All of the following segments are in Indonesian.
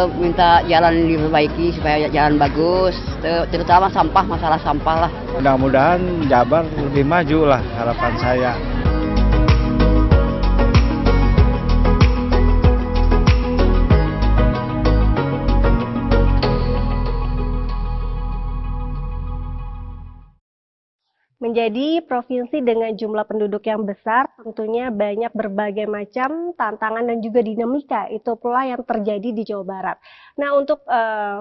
minta jalan diperbaiki supaya jalan bagus, terutama sampah, masalah sampah lah. Mudah-mudahan Jabar lebih maju lah harapan saya. Menjadi provinsi dengan jumlah penduduk yang besar, tentunya banyak berbagai macam tantangan dan juga dinamika. Itu pula yang terjadi di Jawa Barat. Nah, untuk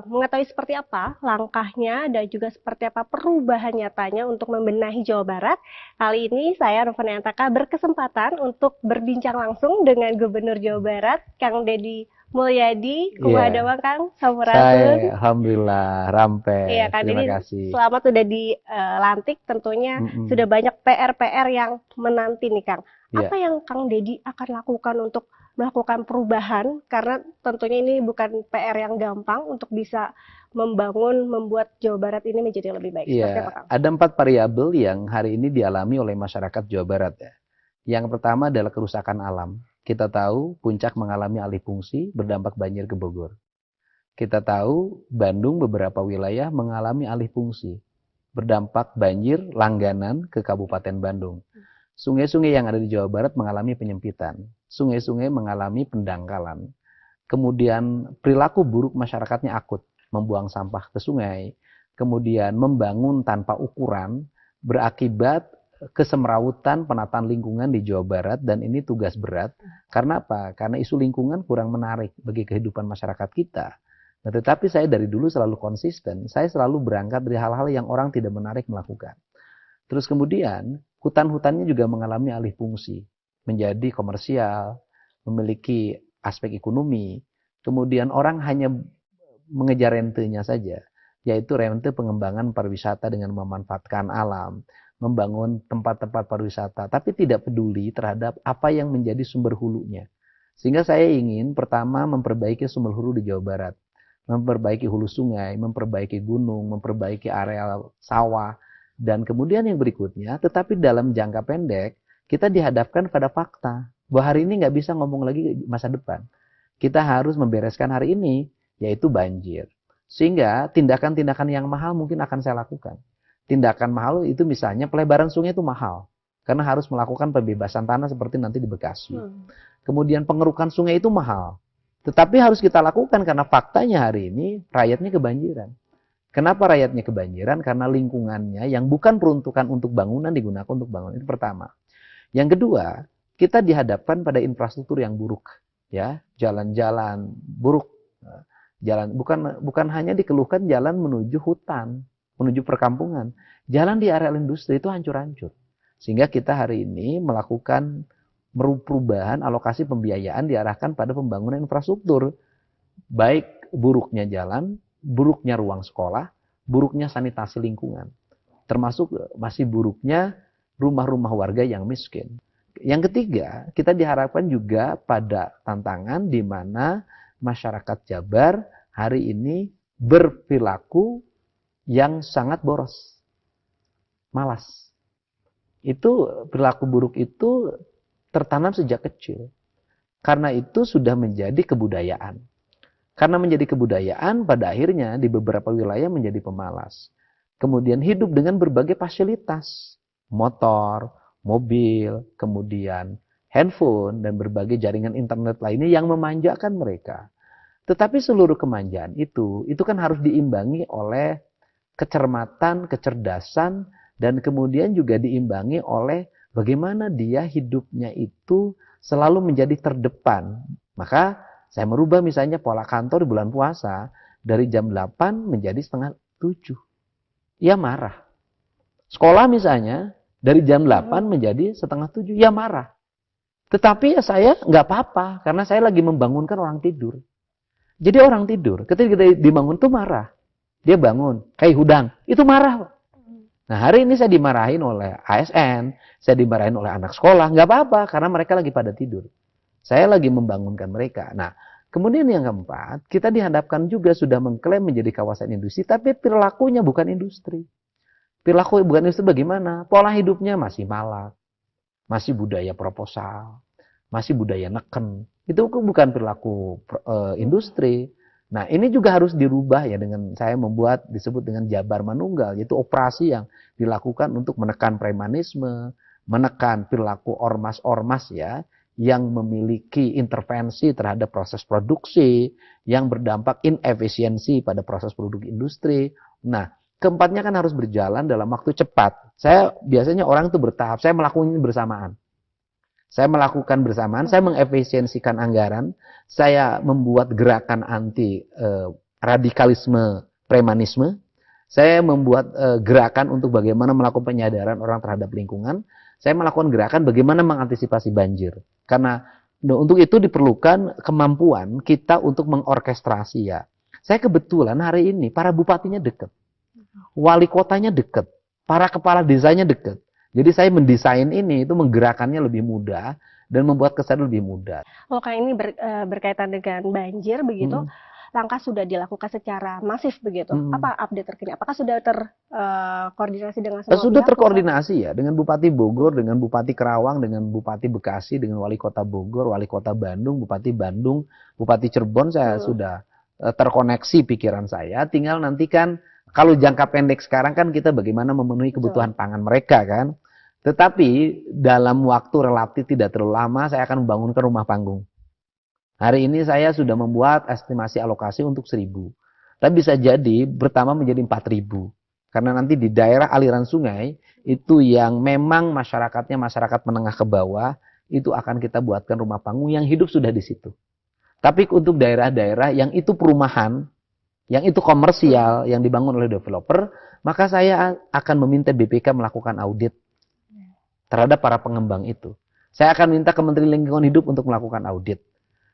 mengetahui seperti apa langkahnya dan juga seperti apa perubahan nyatanya untuk membenahi Jawa Barat, kali ini saya Novana Antaka berkesempatan untuk berbincang langsung dengan Gubernur Jawa Barat, Kang Deddy Mulyadi. Kumaha dawang Kang? Sampurasun. Saya alhamdulillah rampe. Iya, Kang Terima Deddy, kasih. selamat sudah dilantik, tentunya sudah banyak PR-PR yang menanti nih Kang. Iya. Apa yang Kang Deddy akan lakukan untuk melakukan perubahan? Karena tentunya ini bukan PR yang gampang untuk bisa membuat Jawa Barat ini menjadi lebih baik. Seperti apa, Iya, Kang? ada 4 variabel yang hari ini dialami oleh masyarakat Jawa Barat ya. Yang pertama adalah kerusakan alam. Kita tahu Puncak mengalami alih fungsi berdampak banjir ke Bogor. Kita tahu Bandung beberapa wilayah mengalami alih fungsi berdampak banjir langganan ke Kabupaten Bandung. Sungai-sungai yang ada di Jawa Barat mengalami penyempitan. Sungai-sungai mengalami pendangkalan. Kemudian perilaku buruk masyarakatnya akut, membuang sampah ke sungai, kemudian membangun tanpa ukuran, berakibat kesemrawutan penataan lingkungan di Jawa Barat, dan ini tugas berat. Karena apa? Karena isu lingkungan kurang menarik bagi kehidupan masyarakat kita. Nah, tetapi saya dari dulu selalu konsisten, saya selalu berangkat dari hal-hal yang orang tidak menarik melakukan. Terus kemudian, hutan-hutannya juga mengalami alih fungsi, menjadi komersial, memiliki aspek ekonomi, kemudian orang hanya mengejar rentenya saja, yaitu rente pengembangan pariwisata dengan memanfaatkan alam, membangun tempat-tempat pariwisata, tapi tidak peduli terhadap apa yang menjadi sumber hulunya. Sehingga saya ingin pertama memperbaiki sumber hulu di Jawa Barat, memperbaiki hulu sungai, memperbaiki gunung, memperbaiki area sawah, dan kemudian yang berikutnya, tetapi dalam jangka pendek, kita dihadapkan pada fakta, bahwa hari ini nggak bisa ngomong lagi masa depan. Kita harus membereskan hari ini, yaitu banjir. Sehingga tindakan-tindakan yang mahal mungkin akan saya lakukan. Tindakan mahal itu misalnya pelebaran sungai itu mahal, karena harus melakukan pembebasan tanah seperti nanti di Bekasi. Kemudian pengerukan sungai itu mahal, tetapi harus kita lakukan karena faktanya hari ini rakyatnya kebanjiran. Kenapa rakyatnya kebanjiran? Karena lingkungannya yang bukan peruntukan untuk bangunan digunakan untuk bangunan. Itu pertama. Yang kedua, kita dihadapkan pada infrastruktur yang buruk, ya, jalan-jalan buruk. Jalan bukan hanya dikeluhkan jalan menuju hutan, menuju perkampungan. Jalan di area industri itu hancur-hancur. Sehingga kita hari ini melakukan perubahan alokasi pembiayaan diarahkan pada pembangunan infrastruktur. Baik buruknya jalan, buruknya ruang sekolah, buruknya sanitasi lingkungan. Termasuk masih buruknya rumah-rumah warga yang miskin. Yang ketiga, kita diharapkan juga pada tantangan di mana masyarakat Jabar hari ini berperilaku yang sangat boros, malas. Itu perilaku buruk itu tertanam sejak kecil. Karena itu sudah menjadi kebudayaan. Karena menjadi kebudayaan, pada akhirnya di beberapa wilayah menjadi pemalas. Kemudian hidup dengan berbagai fasilitas, motor, mobil, kemudian handphone, dan berbagai jaringan internet lainnya yang memanjakan mereka. Tetapi seluruh kemanjaan itu kan harus diimbangi oleh kecermatan, kecerdasan, dan kemudian juga diimbangi oleh bagaimana dia hidupnya itu selalu menjadi terdepan. Maka saya merubah misalnya pola kantor di bulan puasa dari jam 8 menjadi setengah 7. Ia marah. Sekolah misalnya dari jam 8 menjadi setengah 7. Ia marah. Tetapi ya saya nggak apa-apa karena saya lagi membangunkan orang tidur. Jadi orang tidur ketika dia dibangun tuh marah. Dia bangun, kayak hudang, itu marah. Nah hari ini saya dimarahin oleh ASN, saya dimarahin oleh anak sekolah, nggak apa-apa karena mereka lagi pada tidur. Saya lagi membangunkan mereka. Nah kemudian yang keempat, kita dihadapkan juga sudah mengklaim menjadi kawasan industri, tapi perilakunya bukan industri. Perilaku bukan industri bagaimana? Pola hidupnya masih malak, masih budaya proposal, masih budaya neken. Itu bukan perilaku industri. Nah, ini juga harus dirubah ya dengan saya membuat disebut dengan Jabar Manunggal, yaitu operasi yang dilakukan untuk menekan premanisme, menekan perilaku ormas-ormas ya, yang memiliki intervensi terhadap proses produksi, yang berdampak inefisiensi pada proses produk industri. Nah, keempatnya kan harus berjalan dalam waktu cepat. Saya biasanya orang itu bertahap, saya melakukan ini bersamaan. Saya melakukan bersamaan, saya mengefisiensikan anggaran, saya membuat gerakan anti radikalisme premanisme, saya membuat gerakan untuk bagaimana melakukan penyadaran orang terhadap lingkungan, saya melakukan gerakan bagaimana mengantisipasi banjir. Karena untuk itu diperlukan kemampuan kita untuk mengorkestrasi ya. Saya kebetulan hari ini para bupatinya dekat, wali kotanya dekat, para kepala desanya dekat. Jadi saya mendesain ini itu menggerakkannya lebih mudah dan membuat kesan lebih mudah. Kalau kayak ini berkaitan dengan banjir begitu, langkah sudah dilakukan secara masif begitu. Apa update terkini? Apakah sudah terkoordinasi dengan semua Sudah pihak? terkoordinasi ya dengan Bupati Bogor, dengan Bupati Karawang, dengan Bupati Bekasi, dengan Wali Kota Bogor, Wali Kota Bandung, Bupati Bandung, Bupati Cirebon. Saya sudah terkoneksi pikiran saya. Tinggal nantikan kalau jangka pendek sekarang kan kita bagaimana memenuhi kebutuhan pangan mereka kan. Tetapi dalam waktu relatif tidak terlalu lama saya akan membangunkan rumah panggung. Hari ini saya sudah membuat estimasi alokasi untuk 1.000. Tapi bisa jadi bertambah menjadi 4.000. Karena nanti di daerah aliran sungai itu yang memang masyarakatnya masyarakat menengah ke bawah itu akan kita buatkan rumah panggung yang hidup sudah di situ. Tapi untuk daerah-daerah yang itu perumahan, yang itu komersial, yang dibangun oleh developer, maka saya akan meminta BPK melakukan audit terhadap para pengembang itu. Saya akan minta Kementerian Lingkungan Hidup untuk melakukan audit.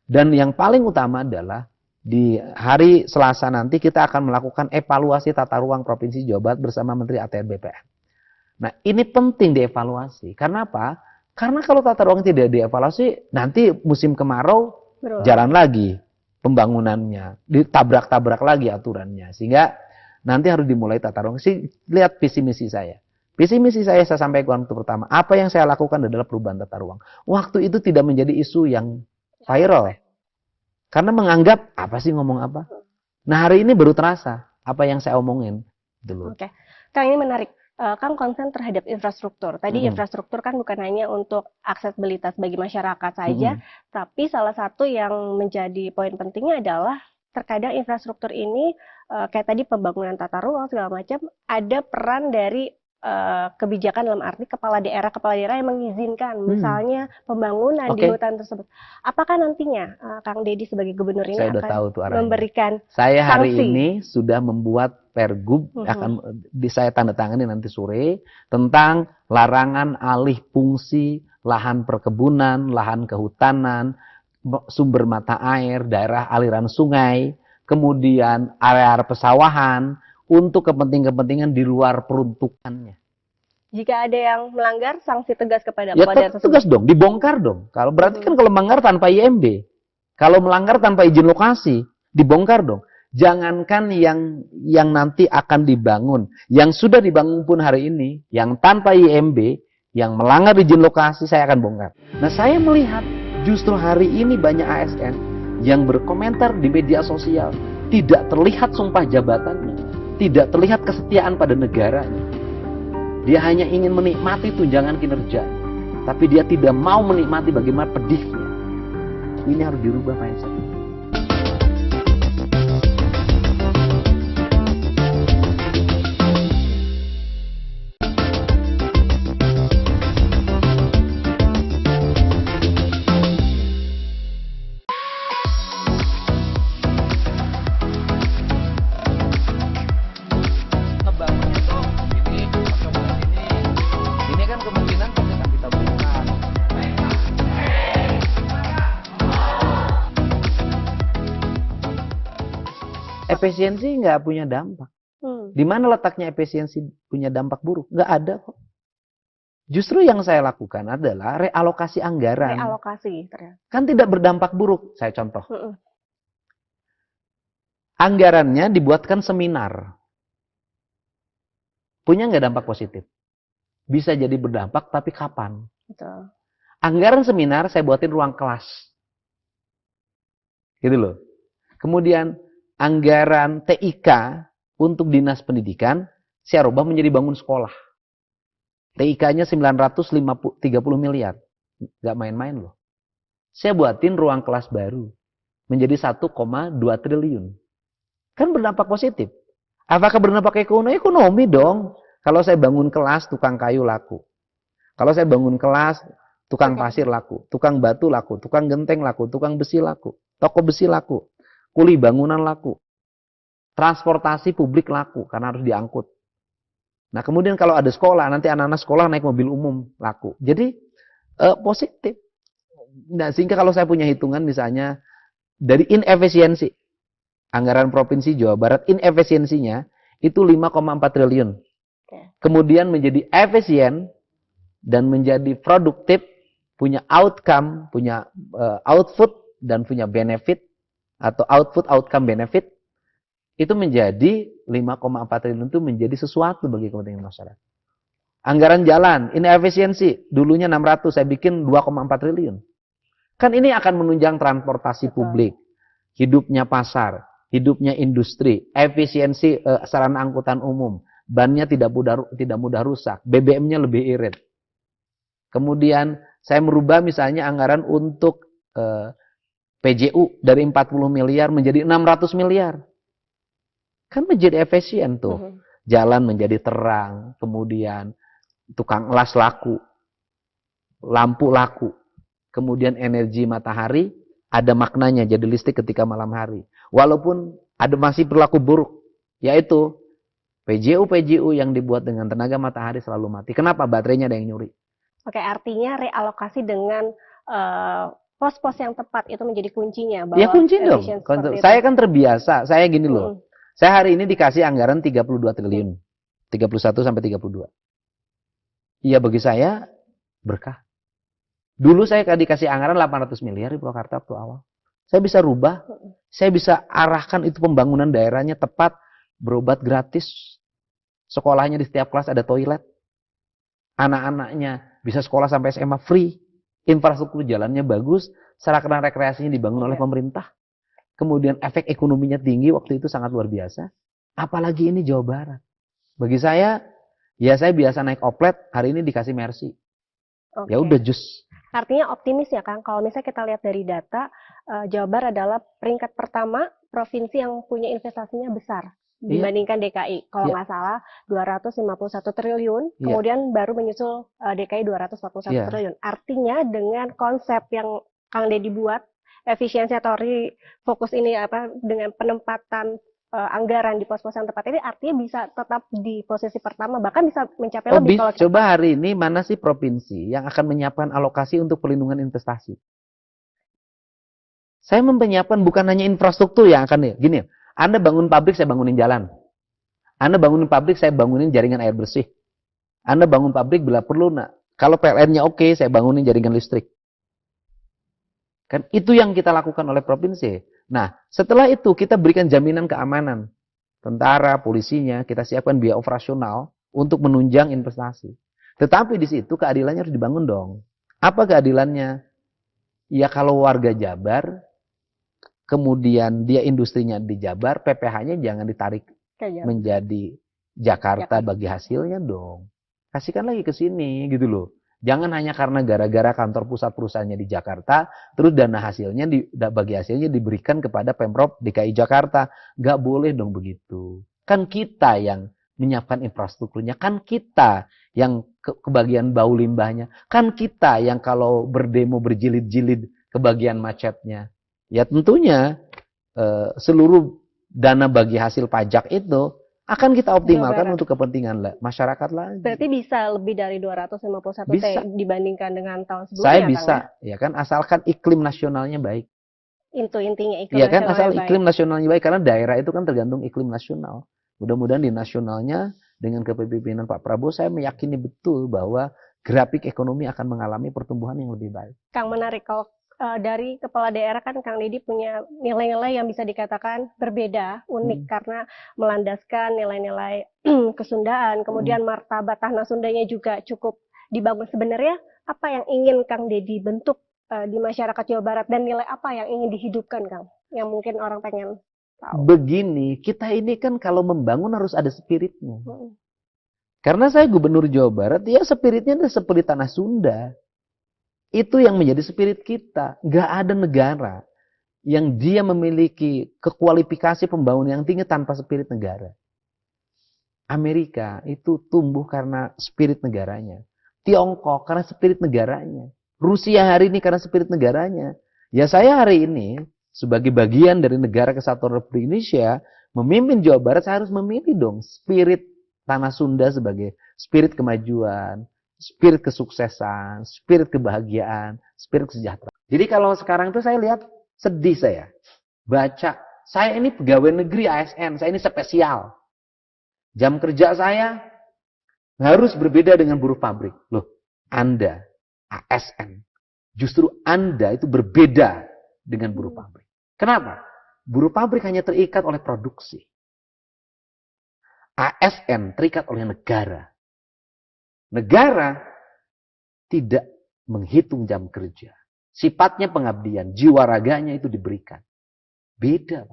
Dan yang paling utama adalah di hari Selasa nanti kita akan melakukan evaluasi tata ruang Provinsi Jawa Barat bersama Menteri ATR BPN. Nah, ini penting dievaluasi. Karena apa? Karena kalau tata ruang tidak dievaluasi, nanti musim kemarau jalan lagi pembangunannya, ditabrak-tabrak lagi aturannya. Sehingga nanti harus dimulai tata ruang. Lihat visi misi saya. Visi misi saya sampaikan waktu pertama. Apa yang saya lakukan adalah perubahan tata ruang. Waktu itu tidak menjadi isu yang viral. Karena menganggap, apa sih ngomong apa? Nah hari ini baru terasa apa yang saya omongin dulu. Oke, Kang ini menarik. Kang konsen terhadap infrastruktur. Tadi infrastruktur kan bukan hanya untuk aksesibilitas bagi masyarakat saja, tapi salah satu yang menjadi poin pentingnya adalah terkadang infrastruktur ini kayak tadi pembangunan tata ruang segala macam ada peran dari kebijakan dalam arti kepala daerah yang mengizinkan misalnya pembangunan di hutan tersebut. Apakah nantinya Kang Deddy sebagai gubernur ini saya akan tahu memberikan saya hari sanksi? ini sudah membuat pergub akan saya tanda tangani nanti sore tentang larangan alih fungsi lahan perkebunan, lahan kehutanan, sumber mata air, daerah aliran sungai, kemudian area pesawahan untuk kepentingan-kepentingan di luar peruntukannya. Jika ada yang melanggar, sanksi tegas kepada Ya daerah tersebut. tegas dong, dibongkar dong. Kalau berarti kan kalau melanggar tanpa IMB, kalau melanggar tanpa izin lokasi, dibongkar dong. Jangankan yang nanti akan dibangun, yang sudah dibangun pun hari ini, yang tanpa IMB, yang melanggar izin lokasi, saya akan bongkar. Nah saya melihat justru hari ini banyak ASN yang berkomentar di media sosial, tidak terlihat sumpah jabatannya. Tidak terlihat kesetiaan pada negaranya. Dia hanya ingin menikmati tunjangan kinerja. Tapi dia tidak mau menikmati bagaimana pedihnya. Ini harus dirubah mindset. Efisiensi nggak punya dampak. Di mana letaknya efisiensi punya dampak buruk? Nggak ada kok. Justru yang saya lakukan adalah realokasi anggaran. Realokasi ternyata. Kan tidak berdampak buruk. Saya contoh. Anggarannya dibuatkan seminar. Punya nggak dampak positif? Bisa jadi berdampak, tapi kapan? Betul. Anggaran seminar saya buatin ruang kelas. Gitu loh. Kemudian anggaran TIK untuk dinas pendidikan, saya rubah menjadi bangun sekolah. TIK-nya 930 miliar. Nggak main-main loh. Saya buatin ruang kelas baru. Menjadi 1,2 triliun. Kan berdampak positif. Apakah berdampak ekonomi? Ekonomi dong. Kalau saya bangun kelas, tukang kayu laku. Kalau saya bangun kelas, tukang pasir laku. Tukang batu laku. Tukang genteng laku. Tukang besi laku. Toko besi laku. Kuli bangunan laku. Transportasi publik laku. Karena harus diangkut. Nah kemudian kalau ada sekolah, nanti anak-anak sekolah naik mobil umum laku. Jadi positif. Nah, sehingga kalau saya punya hitungan misalnya dari inefisiensi, anggaran Provinsi Jawa Barat inefisiensinya itu 5,4 triliun. Kemudian menjadi efisien dan menjadi produktif, punya outcome, punya output dan punya benefit atau output outcome benefit. Itu menjadi 5,4 triliun itu menjadi sesuatu bagi kepentingan masyarakat. Anggaran jalan, ini efisiensi. Dulunya 600, saya bikin 2,4 triliun. Kan ini akan menunjang transportasi publik, hidupnya pasar, hidupnya industri, efisiensi sarana angkutan umum, bannya tidak mudah rusak, BBM-nya lebih irit. Kemudian saya merubah misalnya anggaran untuk PJU dari 40 miliar menjadi 600 miliar. Kan menjadi efisien tuh. Jalan menjadi terang, kemudian tukang las laku, lampu laku, kemudian energi matahari ada maknanya jadi listrik ketika malam hari. Walaupun ada masih berlaku buruk, yaitu PJU yang dibuat dengan tenaga matahari selalu mati. Kenapa? Baterainya ada yang nyuri. Oke, artinya realokasi dengan pos-pos yang tepat itu menjadi kuncinya. Ya kunci dong. Saya kan terbiasa, saya gini loh. Saya hari ini dikasih anggaran 32 triliun. 31 sampai 32. Iya bagi saya berkah. Dulu saya dikasih anggaran 800 miliar di Purwakarta waktu awal. Saya bisa rubah. Saya bisa arahkan itu pembangunan daerahnya tepat. Berobat gratis. Sekolahnya di setiap kelas ada toilet. Anak-anaknya bisa sekolah sampai SMA free. Infrastruktur jalannya bagus. Sarana rekreasinya dibangun oleh pemerintah. Kemudian efek ekonominya tinggi, waktu itu sangat luar biasa. Apalagi ini Jawa Barat. Bagi saya, ya saya biasa naik oplet, hari ini dikasih Mercy. Ya udah jus. Artinya optimis ya Kang, kalau misalnya kita lihat dari data, Jawa Barat adalah peringkat pertama provinsi yang punya investasinya besar dibandingkan DKI. Kalau nggak salah 251 triliun, kemudian baru menyusul DKI 241 triliun. Artinya dengan konsep yang Kang Deddy buat, efisiensi atau fokus ini dengan penempatan anggaran di pos-pos yang tepat ini artinya bisa tetap di posisi pertama bahkan bisa mencapai lebih. Kalau coba hari ini mana sih provinsi yang akan menyiapkan alokasi untuk pelindungan investasi? Saya menyiapkan bukan hanya infrastruktur yang akan gini. Anda bangun pabrik, saya bangunin jalan. Anda bangunin pabrik, saya bangunin jaringan air bersih. Anda bangun pabrik bila perlu, kalau PLN-nya oke, saya bangunin jaringan listrik. Kan itu yang kita lakukan oleh provinsi. Nah, setelah itu kita berikan jaminan keamanan. Tentara, polisinya, kita siapkan biaya operasional untuk menunjang investasi. Tetapi di situ keadilannya harus dibangun dong. Apa keadilannya? Ya kalau warga Jabar, kemudian dia industrinya di Jabar, PPh-nya jangan ditarik menjadi Jakarta bagi hasilnya dong. Kasihkan lagi ke sini gitu loh. Jangan hanya karena gara-gara kantor pusat perusahaannya di Jakarta, terus dana hasilnya bagi hasilnya diberikan kepada Pemprov DKI Jakarta. Nggak boleh dong begitu. Kan kita yang menyiapkan infrastrukturnya, kan kita yang kebagian bau limbahnya, kan kita yang kalau berdemo berjilid-jilid kebagian macetnya. Ya tentunya seluruh dana bagi hasil pajak itu akan kita optimalkan untuk kepentingan masyarakat lagi. Berarti bisa lebih dari 251 T dibandingkan dengan tahun sebelumnya. Saya bisa, ya kan, asalkan iklim nasionalnya baik. Itu intinya iklim nasionalnya baik. Ya kan, asal baik. Iklim nasionalnya baik, karena daerah itu kan tergantung iklim nasional. Mudah-mudahan di nasionalnya dengan kepemimpinan Pak Prabowo, saya meyakini betul bahwa grafik ekonomi akan mengalami pertumbuhan yang lebih baik. Kang, menarik kalau dari kepala daerah kan Kang Deddy punya nilai-nilai yang bisa dikatakan berbeda, unik karena melandaskan nilai-nilai kesundaan, kemudian martabat tanah Sundanya juga cukup dibangun. Sebenarnya apa yang ingin Kang Deddy bentuk di masyarakat Jawa Barat dan nilai apa yang ingin dihidupkan Kang? Yang mungkin orang pengen Tahu. Begini, kita ini kan kalau membangun harus ada spiritnya. Mm. Karena saya gubernur Jawa Barat, ya spiritnya adalah spirit tanah Sunda. Itu yang menjadi spirit kita. Gak ada negara yang dia memiliki kekualifikasi pembangunan yang tinggi tanpa spirit negara. Amerika itu tumbuh karena spirit negaranya. Tiongkok karena spirit negaranya. Rusia hari ini karena spirit negaranya. Ya saya hari ini sebagai bagian dari negara kesatuan Republik Indonesia, memimpin Jawa Barat, saya harus memilih dong spirit tanah Sunda sebagai spirit kemajuan, spirit kesuksesan, spirit kebahagiaan, spirit kesejahteraan. Jadi kalau sekarang itu saya lihat, sedih saya. Baca, saya ini pegawai negeri ASN, saya ini spesial. Jam kerja saya harus berbeda dengan buruh pabrik. Loh, Anda, ASN, justru Anda itu berbeda dengan buruh pabrik. Kenapa? Buruh pabrik hanya terikat oleh produksi. ASN terikat oleh negara. Negara tidak menghitung jam kerja. Sifatnya pengabdian, jiwa raganya itu diberikan. Beda.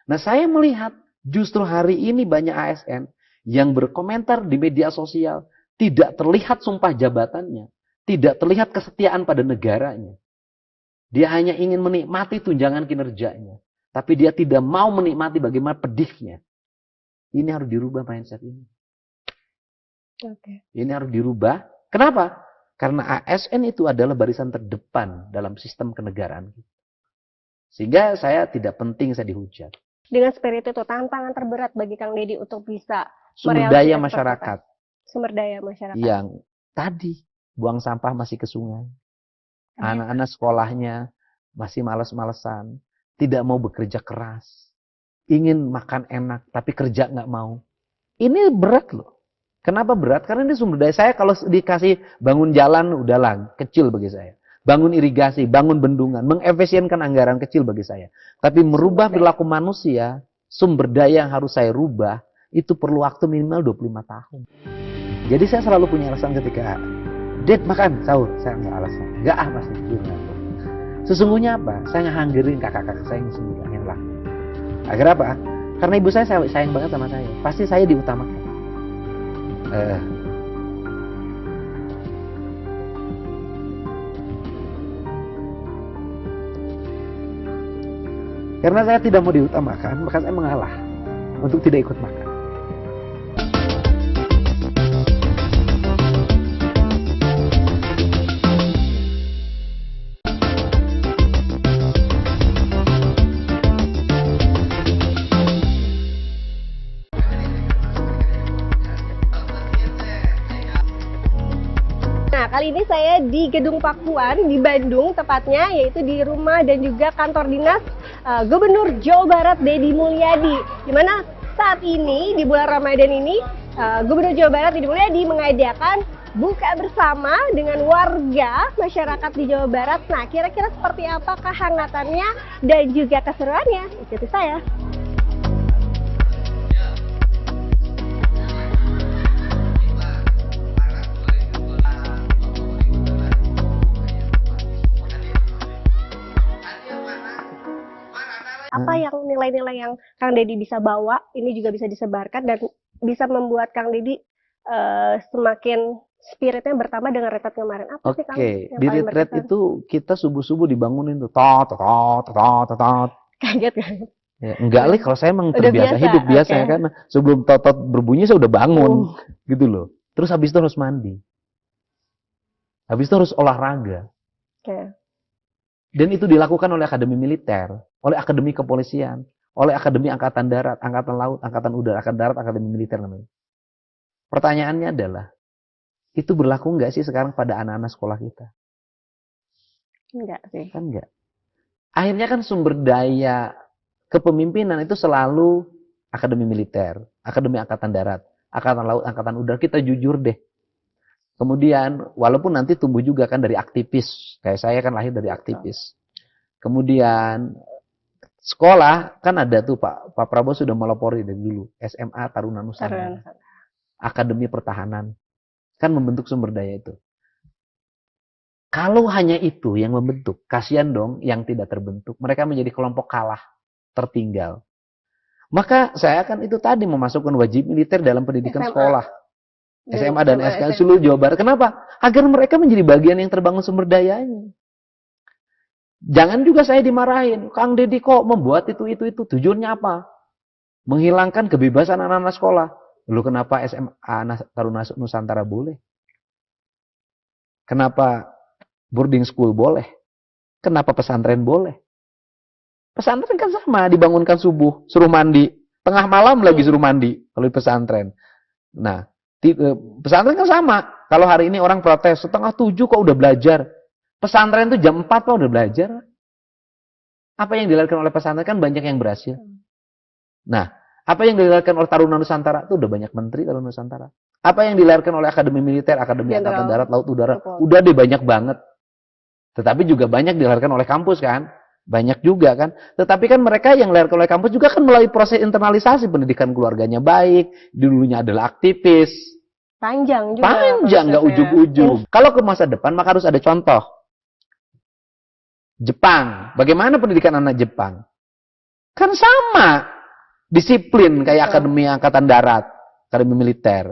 Nah saya melihat justru hari ini banyak ASN yang berkomentar di media sosial tidak terlihat sumpah jabatannya. Tidak terlihat kesetiaan pada negaranya. Dia hanya ingin menikmati tunjangan kinerjanya. Tapi dia tidak mau menikmati bagaimana pedihnya. Ini harus dirubah mindset ini. Oke. Ini harus dirubah. Kenapa? Karena ASN itu adalah barisan terdepan dalam sistem kenegaraan. Sehingga saya tidak penting saya dihujat. Dengan spirit itu, tantangan terberat bagi Kang Deddy untuk bisa Sumber merealisasikan daya cita-cita. masyarakat Sumber daya masyarakat. yang tadi buang sampah masih ke sungai. Anak-anak sekolahnya masih malas-malesan. Tidak mau bekerja keras. Ingin makan enak, tapi kerja nggak mau. Ini berat loh. Kenapa berat? Karena ini sumber daya. Saya kalau dikasih bangun jalan, udahlah, kecil bagi saya. Bangun irigasi, bangun bendungan, mengefisienkan anggaran kecil bagi saya. Tapi merubah perilaku manusia, sumber daya yang harus saya rubah, itu perlu waktu minimal 25 tahun. Jadi saya selalu punya alasan ketika, Dad makan, sahur. Saya nggak alasan. Nggak pasti. Sesungguhnya apa? Saya ngehanggerin kakak-kakak saya yang semuanya lah. Agar apa? Karena ibu saya sayang banget sama saya. Pasti saya diutamakan. Karena saya tidak mau diutamakan, maka saya mengalah untuk tidak ikut makan. Nah, kali ini saya di Gedung Pakuan di Bandung tepatnya, yaitu di rumah dan juga kantor dinas Gubernur Jawa Barat Deddy Mulyadi. Di mana saat ini di bulan Ramadan ini Gubernur Jawa Barat Deddy Mulyadi mengadakan buka bersama dengan warga masyarakat di Jawa Barat. Nah, kira-kira seperti apa kehangatannya dan juga keseruannya? Ikuti saya. Apa yang nilai-nilai yang Kang Deddy bisa bawa, ini juga bisa disebarkan dan bisa membuat Kang Deddy semakin spiritnya bertambah dengan retret kemarin. Apa sih Kang? Oke, yang di paling retret berkesan? itu kita subuh-subuh dibangunin tuh, tot, tot, tot, tot, tot. Kaget kan? Ya, enggak lah, kalau saya emang Udah terbiasa biasa, hidup biasa oke. ya kan. Sebelum tot-tot berbunyi saya udah bangun, gitu loh. Terus habis itu harus mandi. Habis itu harus olahraga. Oke. Dan itu dilakukan oleh Akademi Militer, oleh Akademi Kepolisian, oleh Akademi Angkatan Darat, Angkatan Laut, Angkatan Udara, Angkatan Darat, Akademi Militer namanya. Pertanyaannya adalah, itu berlaku nggak sih sekarang pada anak-anak sekolah kita? Enggak sih. Kan nggak. Akhirnya kan sumber daya kepemimpinan itu selalu Akademi Militer, Akademi Angkatan Darat, Angkatan Laut, Angkatan Udara. Kita jujur deh. Kemudian, walaupun nanti tumbuh juga kan dari aktivis. Kayak saya kan lahir dari aktivis. Kemudian, sekolah kan ada tuh Pak Prabowo sudah melopori dari dulu. SMA Taruna Nusantara. Akademi Pertahanan. Kan membentuk sumber daya itu. Kalau hanya itu yang membentuk, kasihan dong yang tidak terbentuk. Mereka menjadi kelompok kalah, tertinggal. Maka saya akan itu tadi memasukkan wajib militer dalam pendidikan SMA. sekolah. SMA dan SK SMA. seluruh Jawa Barat. Kenapa? Agar mereka menjadi bagian yang terbangun sumber dayanya. Jangan juga saya dimarahin. Kang Deddy kok membuat itu. Tujuannya apa? Menghilangkan kebebasan anak-anak sekolah. Lalu kenapa SMA Taruna Nusantara boleh? Kenapa boarding school boleh? Kenapa pesantren boleh? Pesantren kan sama, dibangunkan subuh, suruh mandi. Tengah malam lagi suruh mandi kalau di pesantren. Nah, pesantren kan sama. Kalau hari ini orang protes, 6:30 kok udah belajar. Pesantren itu jam 4 kok udah belajar. Apa yang dilakukan oleh pesantren kan banyak yang berhasil. Nah, apa yang dilakukan oleh Taruna Nusantara itu udah banyak menteri Taruna Nusantara. Apa yang dilakukan oleh Akademi Militer, Akademi Angkatan Darat, Laut Udara, udah deh banyak banget. Tetapi juga banyak dilakukan oleh kampus kan. Banyak juga kan. Tetapi kan mereka yang dilakukan oleh kampus juga kan melalui proses internalisasi pendidikan keluarganya baik. Dulunya adalah aktivis. Panjang juga. Panjang, nggak ujung-ujung. Kalau ke masa depan maka harus ada contoh. Jepang. Bagaimana pendidikan anak Jepang? Kan sama. Disiplin kayak Akademi Angkatan Darat, Akademi Militer.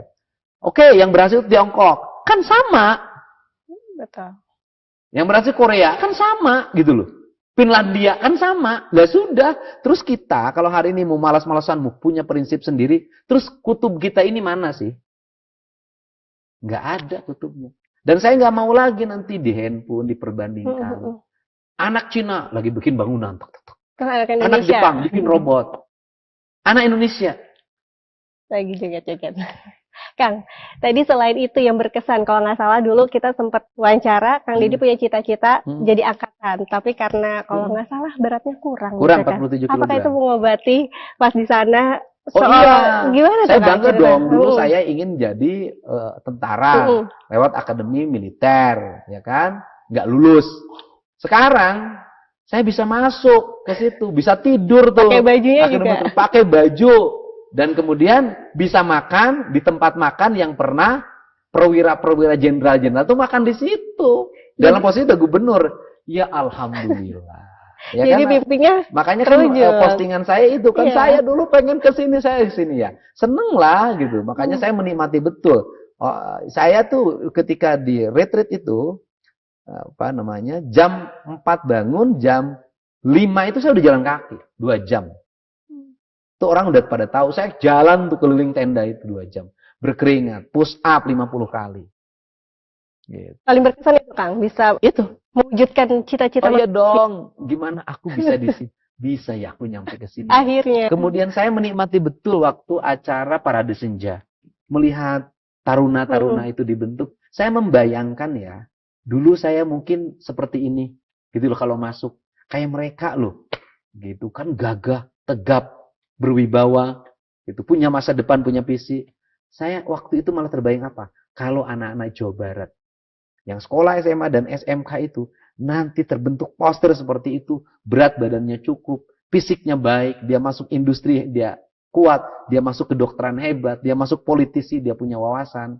Oke, yang berhasil Tiongkok. Kan sama. Betul. Yang berhasil Korea kan sama gitu loh. Finlandia kan sama. Lah sudah. Terus kita kalau hari ini mau malas-malasan, mau punya prinsip sendiri, terus kutub kita ini mana sih? Nggak ada kutubnya. Dan saya nggak mau lagi nanti di handphone diperbandingkan. Anak Cina lagi bikin bangunan. Anak Jepang bikin robot. Anak Indonesia lagi joget-joget. Kang, tadi selain itu yang berkesan, kalau nggak salah dulu kita sempat wawancara, Kang Deddy punya cita-cita jadi angkatan, tapi karena kalau nggak salah beratnya kurang. Kurang gitu, 47 kg. Apakah itu mengobati pas di sana? Oh iya, Gimana saya tuh, bangga Kang, dong. cerita? Dulu saya ingin jadi tentara lewat Akademi Militer, ya kan? Nggak lulus. Sekarang saya bisa masuk ke situ, bisa tidur tuh. Pakai bajunya juga. Pakai baju. Dan kemudian bisa makan di tempat makan yang pernah perwira-perwira jenderal-jenderal tuh makan di situ. Dalam posisi udah gubernur. Ya alhamdulillah. Ya jadi kan? mimpinya Makanya kan postingan saya itu kan saya dulu pengen ke sini, saya ke sini ya. Seneng lah gitu. Makanya saya menikmati betul. Saya tuh ketika di retreat itu apa namanya? Jam 4 bangun, jam 5 itu saya udah jalan kaki 2 jam. Tuh orang udah pada tahu saya jalan tuh keliling tenda itu 2 jam. Berkeringat, push up 50 kali. Gitu. paling berkesan itu, Kang, bisa Itu mewujudkan cita-cita. Oh iya dong, gimana aku bisa di sini? Bisa ya aku nyampe ke sini. Akhirnya. Kemudian saya menikmati betul waktu acara Parade Senja. Melihat taruna-taruna itu dibentuk. Saya membayangkan ya, dulu saya mungkin seperti ini. Gitu loh kalau masuk. Kayak mereka loh. Gitu kan gagah, tegap, berwibawa. Gitu. Punya masa depan, punya visi. Saya waktu itu malah terbayang apa? Kalau anak-anak Jawa Barat yang sekolah SMA dan SMK itu nanti terbentuk poster seperti itu, berat badannya cukup, fisiknya baik, dia masuk industri, dia kuat, dia masuk kedokteran hebat, dia masuk politisi, dia punya wawasan.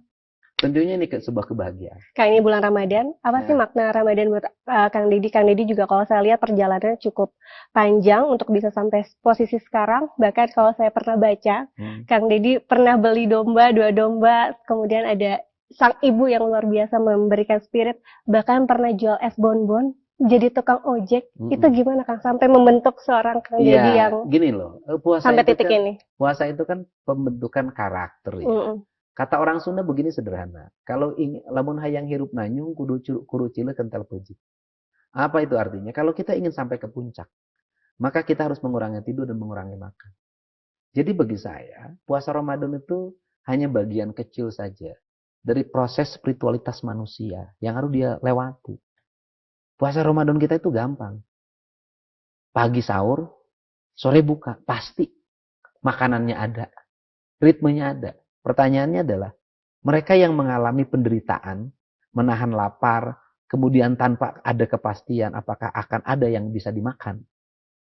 Tentunya ini sebuah kebahagiaan. Kang, ini bulan Ramadan, apa sih makna Ramadan buat Kang Deddy? Kang Deddy juga kalau saya lihat perjalanannya cukup panjang untuk bisa sampai posisi sekarang. Bahkan kalau saya pernah baca, Kang Deddy pernah beli domba, 2 domba, kemudian ada sang ibu yang luar biasa memberikan spirit, bahkan pernah jual es bonbon, jadi tukang ojek. Itu gimana, Kang? Sampai membentuk seorang Kang Deddy yang gini loh, puasa sampai itu titik kan, ini. Puasa itu kan pembentukan karakter ya. Kata orang Sunda begini sederhana. Kalau lamun hayang hirup nanyung kudu cile kental puji. Apa itu artinya? Kalau kita ingin sampai ke puncak, maka kita harus mengurangi tidur dan mengurangi makan. Jadi bagi saya, puasa Ramadan itu hanya bagian kecil saja dari proses spiritualitas manusia yang harus dia lewati. Puasa Ramadan kita itu gampang. Pagi sahur, sore buka, pasti. Makanannya ada, ritmenya ada. Pertanyaannya adalah, mereka yang mengalami penderitaan, menahan lapar, kemudian tanpa ada kepastian apakah akan ada yang bisa dimakan.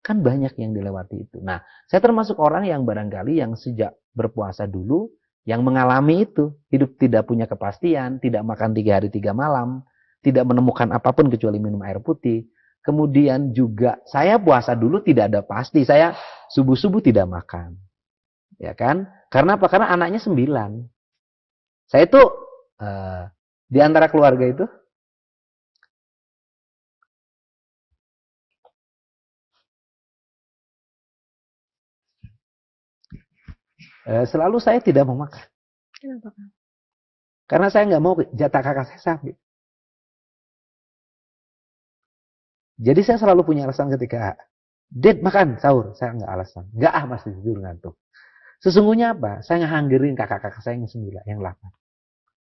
Kan banyak yang dilewati itu. Nah, saya termasuk orang yang barangkali yang sejak berpuasa dulu, yang mengalami itu, hidup tidak punya kepastian, tidak makan 3 hari 3 malam, tidak menemukan apapun kecuali minum air putih. Kemudian juga saya puasa dulu tidak ada pasti. Saya subuh-subuh tidak makan. Ya kan? Karena apa? Karena anaknya 9. Saya itu di antara keluarga itu selalu saya tidak mau makan. Kenapa, Kang? Karena saya nggak mau jatah kakak saya sampai. Jadi saya selalu punya alasan ketika, Dad makan sahur. Saya nggak alasan. Nggak masih tidur ngantuk. Sesungguhnya apa? Saya ngehanggerin kakak-kakak saya yang 9, yang 8.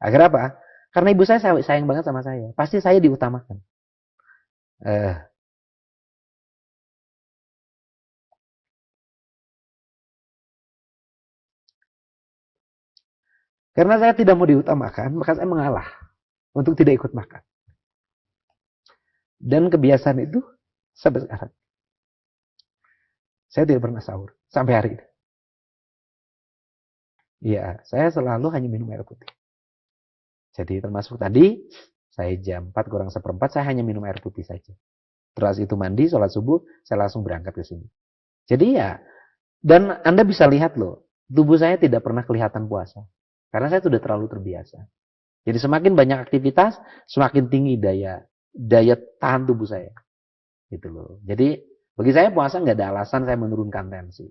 Akhirnya apa? Karena ibu saya sayang banget sama saya. Pasti saya diutamakan. Karena saya tidak mau diutamakan, maka saya mengalah untuk tidak ikut makan. Dan kebiasaan itu sampai sekarang. Saya tidak pernah sahur sampai hari ini. Iya, saya selalu hanya minum air putih. Jadi termasuk tadi, saya jam 4 kurang seperempat, saya hanya minum air putih saja. Terus itu mandi, sholat subuh, saya langsung berangkat ke sini. Jadi ya, dan Anda bisa lihat loh, tubuh saya tidak pernah kelihatan puasa. Karena saya sudah terlalu terbiasa. Jadi semakin banyak aktivitas, semakin tinggi daya tahan tubuh saya. Gitu loh. Jadi bagi saya puasa nggak ada alasan saya menurunkan tensi.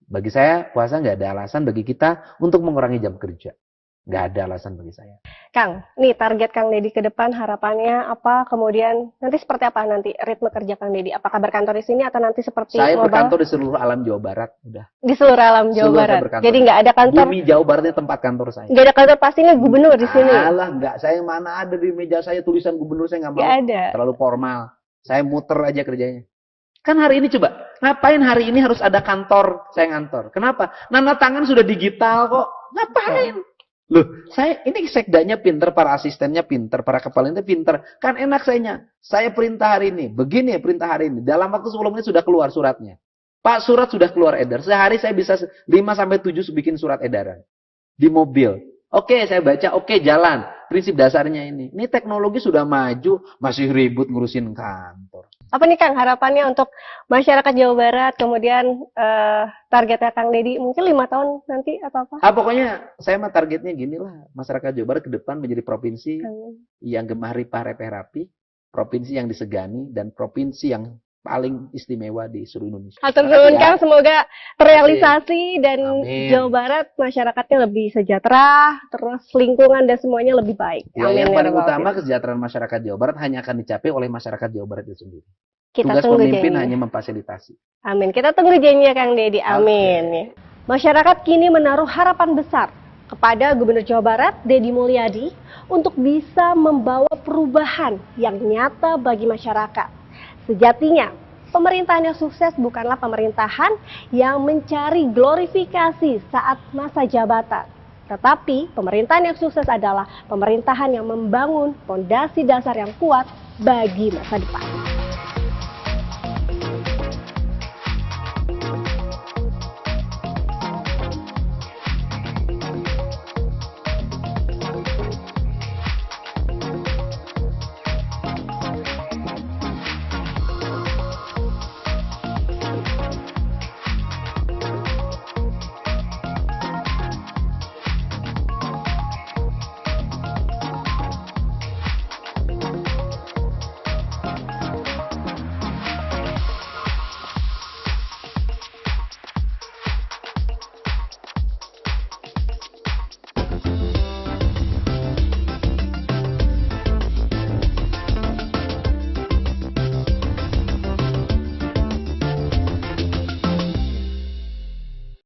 Bagi saya puasa nggak ada alasan bagi kita untuk mengurangi jam kerja. Nggak ada alasan bagi saya. Kang, nih target Kang Deddy ke depan harapannya apa? Kemudian nanti seperti apa nanti ritme kerja Kang Deddy? Apakah berkantor di sini atau nanti seperti Saya global? berkantor di seluruh alam Jawa Barat. Udah. Di seluruh alam Jawa Seluruh saya Barat. berkantor. Jadi nggak ada kantor, Bumi Jawa Baratnya tempat kantor saya. nggak ada kantor pastinya gubernur di sini. Alah, nggak. Saya mana ada di meja saya tulisan gubernur, saya nggak mau. Nggak ada. Terlalu formal. Saya muter aja kerjanya. Kan hari ini coba, ngapain hari ini harus ada kantor, saya ngantor. Kenapa? Nana tangan sudah digital kok. Ngapain? Loh, ini sekdanya pinter, para asistennya pinter, para kepalanya pinter. Kan enak saya perintah hari ini, begini ya perintah hari ini. Dalam waktu 10 menit sudah keluar suratnya. Pak, surat sudah keluar edar. Sehari saya bisa 5-7 bikin surat edaran. Di mobil. Oke, saya baca, oke, jalan. Prinsip dasarnya ini. Ini teknologi sudah maju, masih ribut ngurusin kantor. Apa nih Kang harapannya untuk masyarakat Jawa Barat, kemudian targetnya Kang Deddy mungkin 5 tahun nanti atau apa? Pokoknya saya mah targetnya gini lah. Masyarakat Jawa Barat ke depan menjadi provinsi yang gemah ripah repeh rapi, provinsi yang disegani, dan provinsi yang paling istimewa di seluruh Indonesia. Atur nuhun Kang, semoga terrealisasi dan Amin. Jawa Barat masyarakatnya lebih sejahtera, terus lingkungan dan semuanya lebih baik. Ya, Amin. yang paling Ya Rabbal utama Alamin. kesejahteraan masyarakat Jawa Barat hanya akan dicapai oleh masyarakat Jawa Barat itu sendiri. Kita Tugas tunggu pemimpin janjinya. hanya memfasilitasi. Amin. Kita tunggu janjinya Kang Deddy. Amin. Masyarakat kini menaruh harapan besar kepada Gubernur Jawa Barat, Deddy Mulyadi, untuk bisa membawa perubahan yang nyata bagi masyarakat. Sejatinya, pemerintahan yang sukses bukanlah pemerintahan yang mencari glorifikasi saat masa jabatan. Tetapi pemerintahan yang sukses adalah pemerintahan yang membangun fondasi dasar yang kuat bagi masa depan.